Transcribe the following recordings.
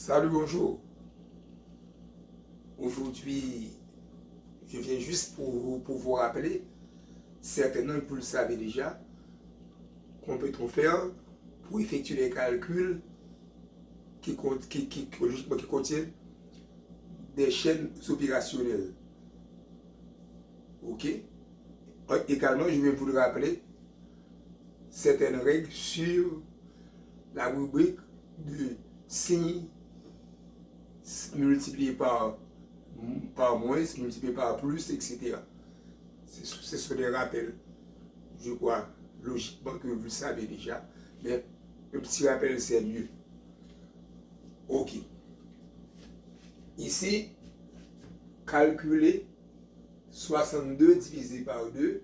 Salut, bonjour. Aujourd'hui, je viens juste pour vous rappeler, certainement que vous le savez déjà, qu'on peut trop faire pour effectuer les calculs logiquement, qui contiennent des chaînes opérationnelles. OK? Également, je vais vous le rappeler, certaines règles sur la rubrique de signes multiplié par moins, multiplié par plus, etc. Ce sont des rappels, je crois, logiquement que vous le savez déjà, mais un petit rappel, c'est mieux. OK. Ici, calculer 62 divisé par 2,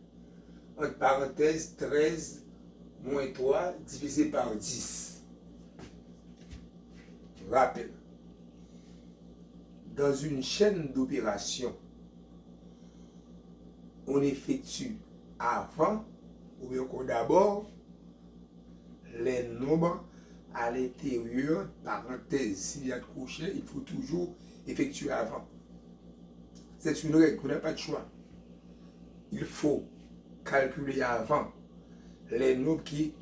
entre parenthèses 13 moins 3 divisé par 10. Rappel. Dans une chaîne d'opérations, on effectue avant ou bien d'abord les nombres à l'intérieur, parenthèse. S'il y a de crochet, il faut toujours effectuer avant. C'est une règle, on n'a pas de choix. Il faut calculer avant les nombres qui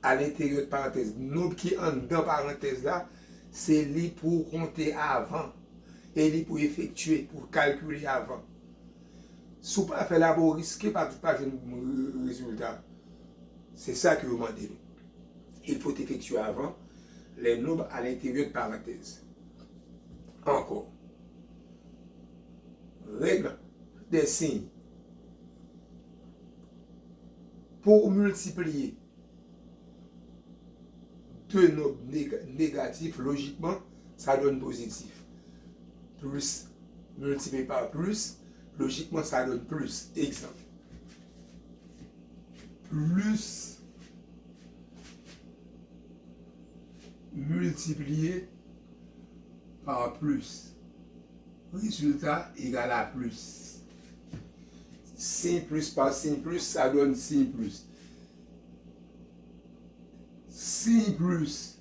à l'intérieur de parenthèse. Nombres qui en dans parenthèse là, c'est lui pour compter avant. Et lui pour effectuer, pour calculer avant. Si vous ne pas faire là, vous risquez pas de résultat. C'est ça que vous demandez. Il faut effectuer avant les nombres à l'intérieur de parenthèse. Encore. Règle des signes. Pour multiplier deux nombres négatifs, logiquement, ça donne positif. Plus multiplié par plus, logiquement, ça donne plus. Exemple. Plus multiplié par plus. Résultat égal à plus. Sin plus par sin plus, ça donne sin plus. Sin plus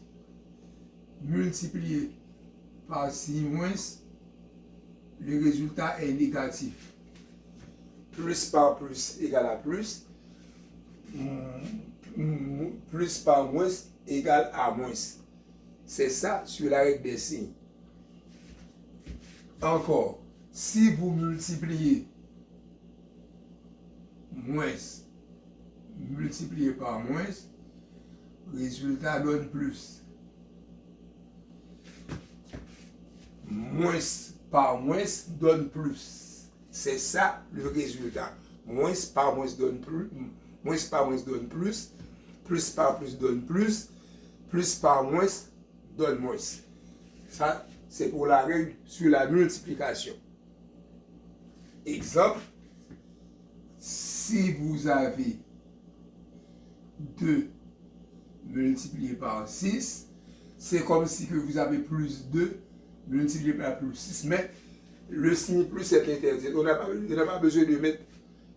multiplié par sin moins, le résultat est négatif. Plus par plus égale à plus. Plus par moins égale à moins. C'est ça sur la règle des signes. Encore, si vous multipliez moins multiplié par moins, résultat donne plus. Moins par moins donne plus. C'est ça le résultat. Moins par moins donne plus. Moins par moins donne plus. Plus par plus donne plus. Plus par moins donne moins. Ça, c'est pour la règle sur la multiplication. Exemple, si vous avez 2 multiplié par 6, c'est comme si que vous avez plus 2 multiplié par plus 6, mais le signe plus est interdit. On n'a pas besoin de mettre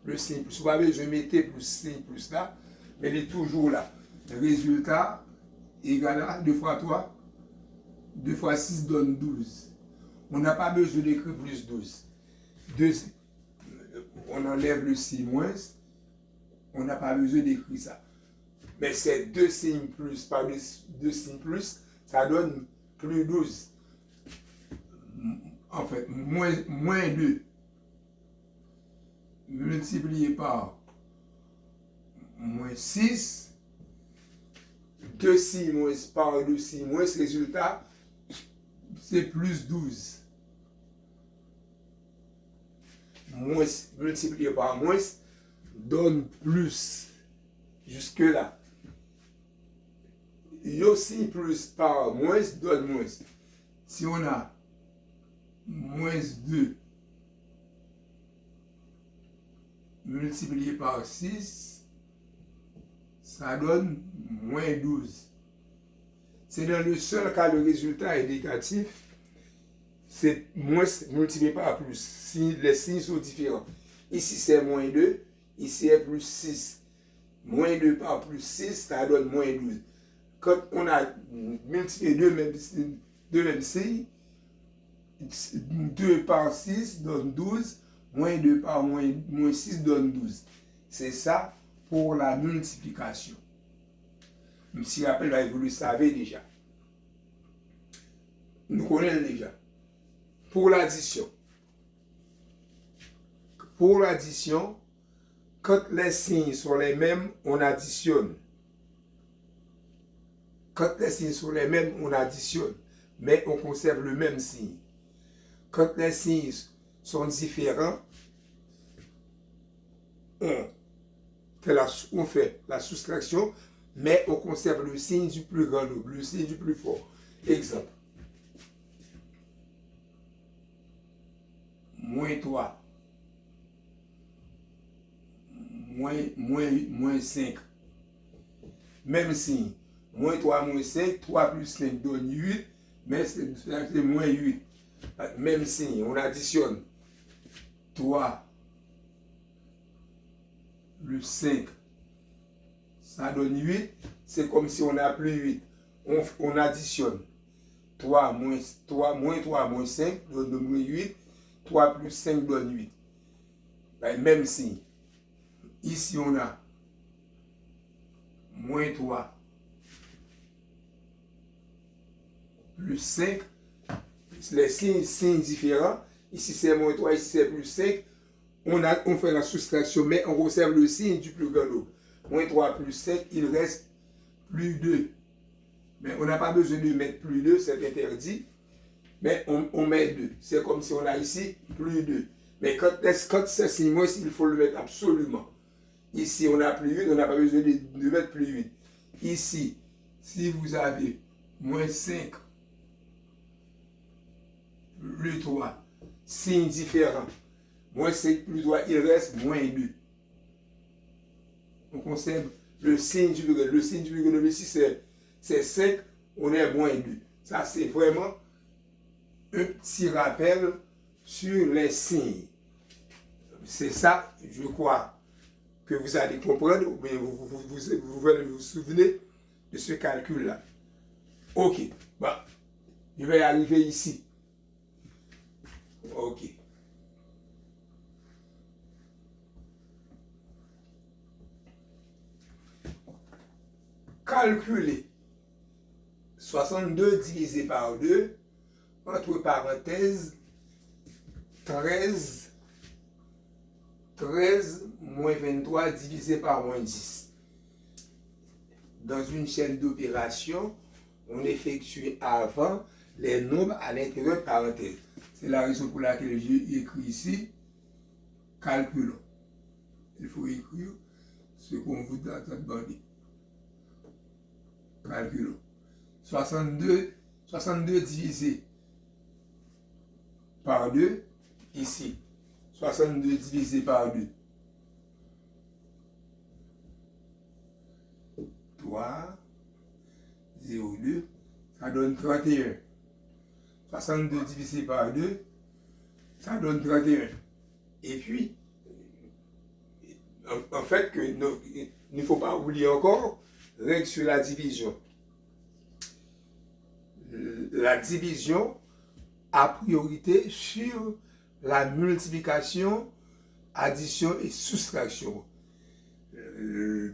le signe plus. Vous avez besoin de mettre plus signe plus là, mais il est toujours là. Résultat égal à 2 fois 3, 2 fois 6 donne 12. On n'a pas besoin d'écrire plus 12. On enlève le signe moins, on n'a pas besoin d'écrire ça. Mais c'est 2 signes plus par 2 signes plus, ça donne plus 12. En fait, moins 2 multiplié par moins 6, 2 signes moins par 2 signes moins, résultat, c'est plus 12. Moins multiplié par moins donne plus. Jusque là. Yo signe plus par moins donne moins. Si on a moins 2 multiplié par 6, ça donne moins 12. C'est dans le seul cas le résultat est négatif, c'est moins multiplié par plus. Si les signes sont différents. Ici c'est moins 2, ici c'est plus 6. Moins 2 par plus 6, ça donne moins 12. Quand on a multiplié 2 même de même signe. 2 par 6 donne 12, moins 2 par moins 6 donne 12. C'est ça pour la multiplication. Même si rappelle, vous le savez déjà. Nous connaissons déjà. Pour l'addition. Pour l'addition, quand les signes sont les mêmes, on additionne. Quand les signes sont les mêmes, on additionne. Mais on conserve le même signe. Quand les signes sont différents, on fait la soustraction, mais on conserve le signe du plus grand nombre, le signe du plus fort. Exemple. Moins 3, moins 5. Même signe. Moins 3, moins 5, 3 plus 5 donne 8, mais c'est moins 8. Même signe, on additionne 3 plus 5, ça donne 8. C'est comme si on a plus 8. On additionne 3 moins 3 moins 5 donne moins 8. 3 plus 5 donne 8. Même signe. Ici, on a moins 3 plus 5. Les signes différents. Ici, c'est moins 3, ici, c'est plus 5. On fait la soustraction, mais on conserve le signe du plus grand nombre. Moins 3 plus 5, il reste plus 2. Mais on n'a pas besoin de mettre plus 2, c'est interdit. Mais on met 2. C'est comme si on a ici plus 2. Mais quand c'est signe moins, il faut le mettre absolument. Ici, on a plus 8, on n'a pas besoin de mettre plus 8. Ici, si vous avez moins 5, plus 3, signe différent. Moins 5 plus 3, il reste moins 2. On conserve le signe du plus grand. Le signe du plus grand, ici, c'est 5, on est moins 2. Ça, c'est vraiment un petit rappel sur les signes. C'est ça, je crois, que vous allez comprendre, mais vous allez vous souvenir de ce calcul-là. Ok, bon, je vais arriver ici. Ok. Calculer 62 divisé par 2, entre parenthèses, 13 moins 23 divisé par moins 10. Dans une chaîne d'opérations, on effectue avant les nombres à l'intérieur de parenthèses. C'est la raison pour laquelle j'ai écrit ici, calculons. Il faut écrire ce qu'on vous a demandé. Calculons. 62 divisé par 2, ici. 62 divisé par 2. 3, 0, 2, ça donne 31. 62 divisé par 2, ça donne 31. Et puis, en fait, il ne faut pas oublier encore, règle sur la division. La division a priorité sur la multiplication, addition et soustraction.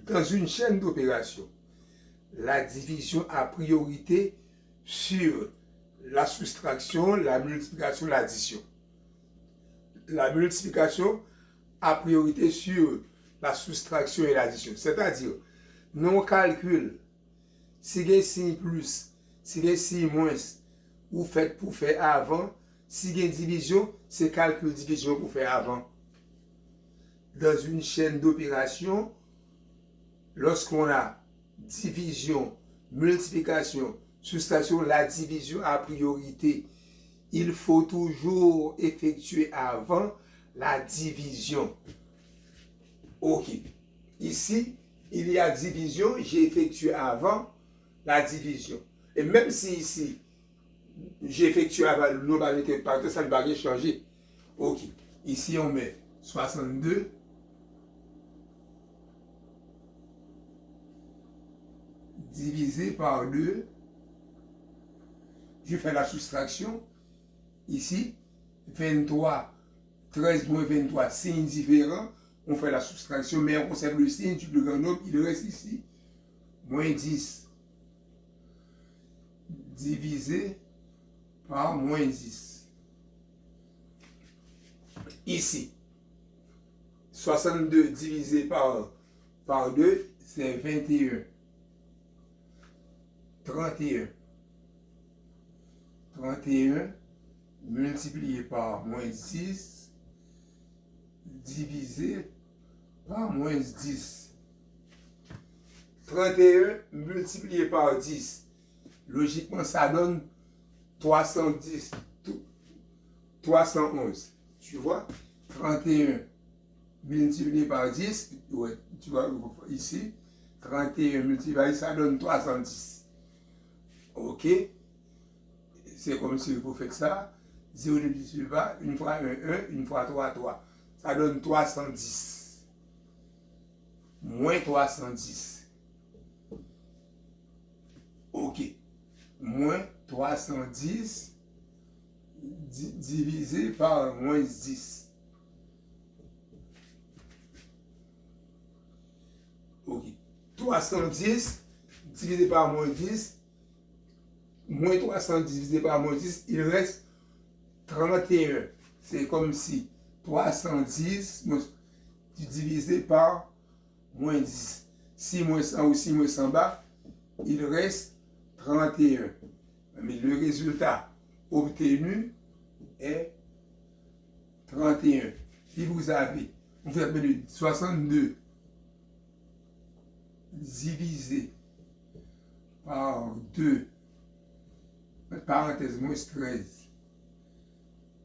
Dans une chaîne d'opération, la division a priorité sur la soustraction, la multiplication, l'addition. La multiplication a priorité sur la soustraction et l'addition. C'est-à-dire, non calcul, si il y a signe plus, si il y a signe moins, ou fait pour faire avant, si il y a division, c'est calcul division pour faire avant. Dans une chaîne d'opération, lorsqu'on a division, multiplication, soustraction, la division a priorité. Il faut toujours effectuer avant la division. Ok. Ici, il y a division, j'ai effectué avant la division. Et même si ici, j'ai effectué avant le nombre avec partout, ça ne va rien changer. Ok. Ici, on met 62 divisé par 2. je fais la soustraction. Ici, 23, 13 moins 23, signe différent. On fait la soustraction, mais on conserve le signe du plus grand nombre. Il reste ici. Moins 10 divisé par moins 10. Ici, 62 divisé par 2, c'est 21. 31. 31 multiplié par moins 10 divisé par moins 10. 31 multiplié par 10. Logiquement, ça donne 310. 311. Tu vois? 31 multiplié par 10. Ouais, tu vois ici. 31 multiplié par 10, ça donne 310. OK? C'est comme si vous faites ça. 0 ne plus pas. Une fois 1, 1. Une fois 3, 3. Ça donne 310. Moins 310. OK. Moins 310 divisé par moins 10. OK. 310 divisé par moins 10. Moins 310 divisé par moins 10, il reste 31. C'est comme si 310 divisé par moins 10. 6 moins 100 ou 6 moins 100 bas, il reste 31. Mais le résultat obtenu est 31. Si vous avez, on fait 62 divisé par 2, parenthèse, moins 13,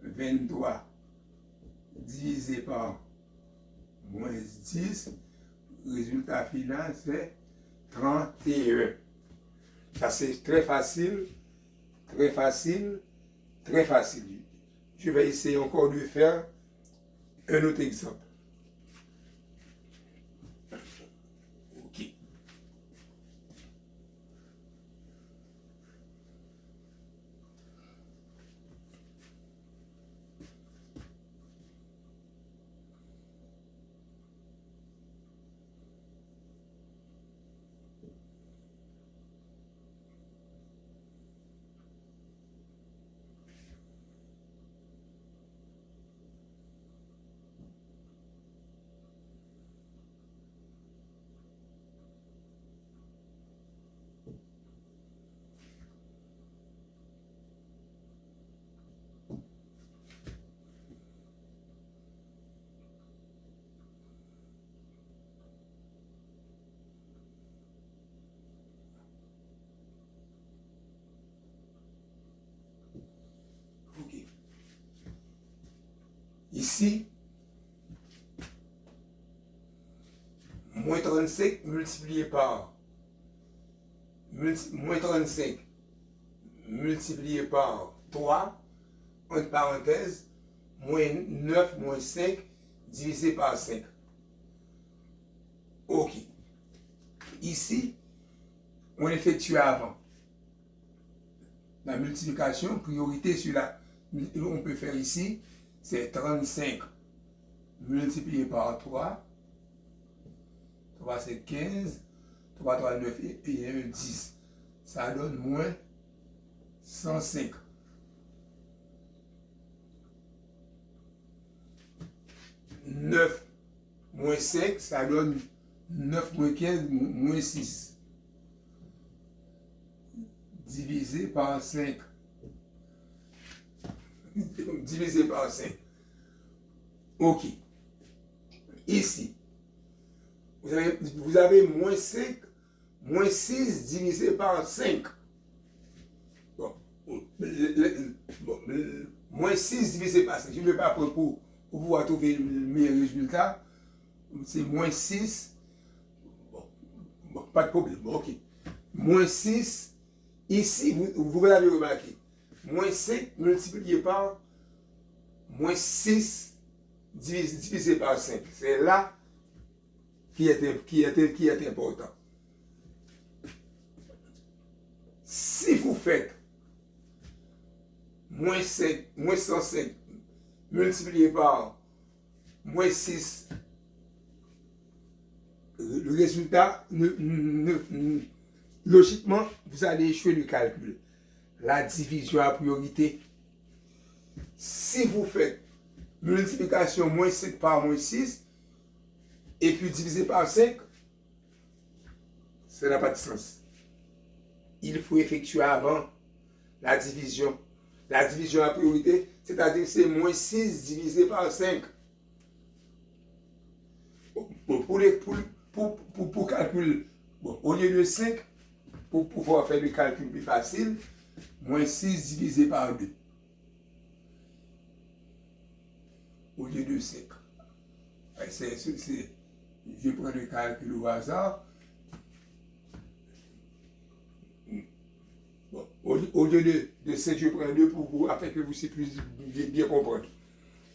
23 divisé par moins 10, résultat final c'est 31. Ça c'est très facile, très facile, très facile. Je vais essayer encore de faire un autre exemple. OK. OK. Ici, moins 35 multiplié par moins 35 multiplié par 3, entre parenthèses, moins 9 moins 5 divisé par 5. OK. Ici, on effectue avant la multiplication, priorité sur la... On peut faire ici, c'est 35 multiplié par 3. 3 c'est 15. 3, 3, 9 et 1, 10. Ça donne moins 105. 9 moins 5, ça donne 9 moins 15, moins 6. Divisé par 5. Divisé par 5. OK. Ici, vous avez moins 5, moins 6 divisé par 5. Bon, moins 6 divisé par 5. Je ne vais pas prendre pour pouvoir trouver le meilleur résultat. C'est moins 6. Bon, pas de problème. Bon, OK. Moins 6. Ici, vous l'avez remarqué. Moins 5 multiplié par moins 6 divisé par 5. C'est là qui est important. Si vous faites moins 105 multiplié par moins 6, le résultat, logiquement, vous allez échouer le calcul. La division à priorité. Si vous faites multiplication moins 5 par moins 6, et puis divisé par 5, ça n'a pas de sens. Il faut effectuer avant la division. La division à priorité, c'est-à-dire c'est moins 6 divisé par 5. Pour calculer, bon, au lieu de 5, pour pouvoir faire le calcul plus facile, moins 6 divisé par 2. Au lieu de 5. Je prends le calcul au hasard. Bon, au lieu de 5, je prends 2 afin que vous puissiez bien comprendre.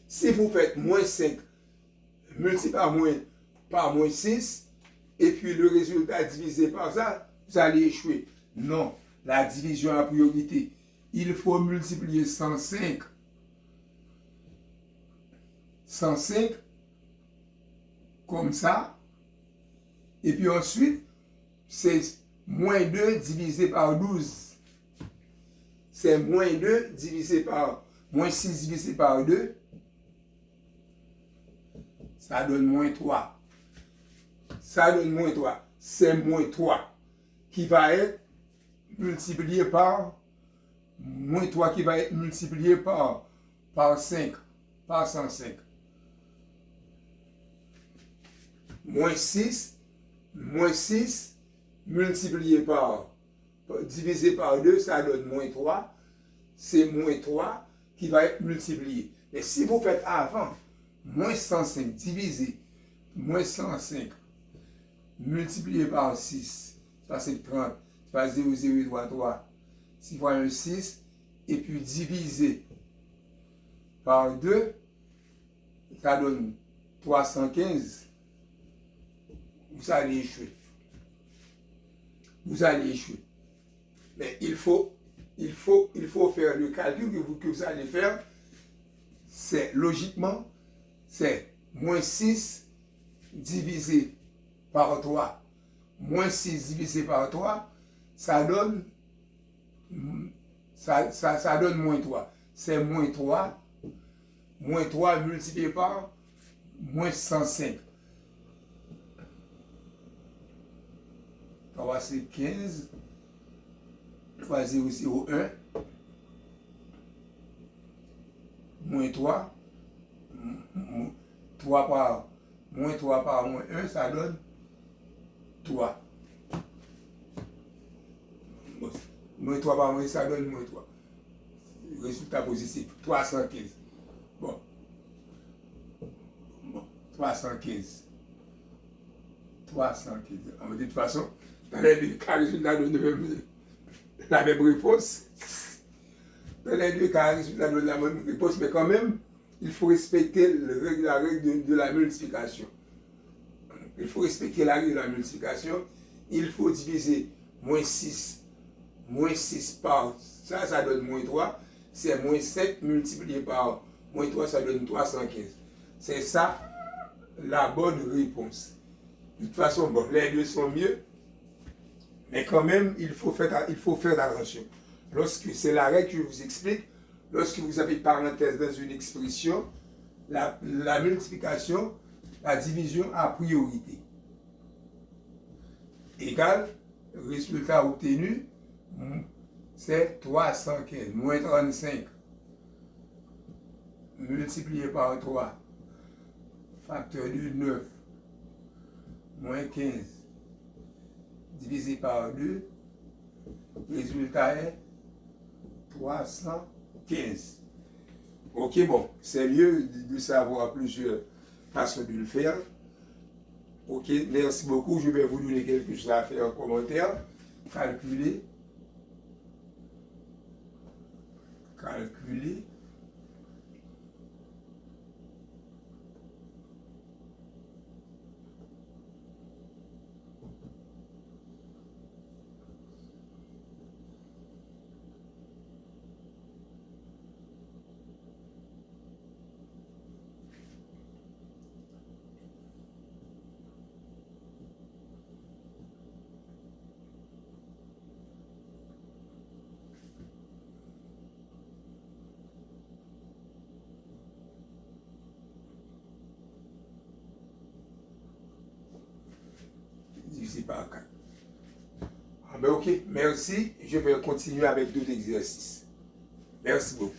Si vous faites moins 5 multiplié par moins 6, et puis le résultat divisé par ça, vous allez échouer. Non, la division à priorité. Il faut multiplier 105 comme ça, et puis ensuite, c'est moins 2 divisé par 12. C'est moins 2 divisé par moins 6 divisé par 2. Ça donne moins 3. Ça donne moins 3. C'est moins 3 qui va être multiplié par moins 3 qui va être multiplié par 5, par 105. Moins 6 multiplié par, divisé par 2, ça donne moins 3. C'est moins 3 qui va être multiplié. Mais si vous faites avant, moins 105 divisé, moins 105 multiplié par 6, ça c'est 30, ça fait 0, 0, 3, 3, 6 fois 1, 6, et puis divisé par 2, ça donne 315. Vous allez échouer. Vous allez échouer. Mais il faut faire le calcul que vous allez faire. C'est logiquement, c'est moins 6 divisé par 3. Moins 6 divisé par 3, ça donne moins 3. C'est moins 3 multiplié par moins 105. 3 c'est 15. 3, 0, 0, 1. Moins 3. 3 par moins 3 par moins 1, ça donne 3. Moins 3 par moins 1, ça donne moins 3. Résultat positif, 315. Bon. 315. De toute façon, dans les deux cas, résultat donne la même réponse. Dans les deux cas, résultat donne la même réponse, mais quand même, il faut respecter la règle de la multiplication. Il faut respecter la règle de la multiplication. Il faut diviser moins 6 par ça donne moins 3. C'est moins 7 multiplié par moins 3, ça donne 315. C'est ça la bonne réponse. De toute façon, bon, les deux sont mieux, mais quand même, il faut faire attention. Lorsque c'est la règle que je vous explique, lorsque vous avez parenthèse dans une expression, la multiplication, la division à priorité. Égal, résultat obtenu, c'est 315, moins 35, multiplié par 3, facteur de 9, moins 15, divisé par 2, résultat est 315. Ok, bon, c'est mieux de savoir plusieurs façons de le faire. Ok, merci beaucoup. Je vais vous donner quelque chose à faire en commentaire. Calculer. Ben, ok, merci. Je vais continuer avec d'autres exercices. Merci beaucoup.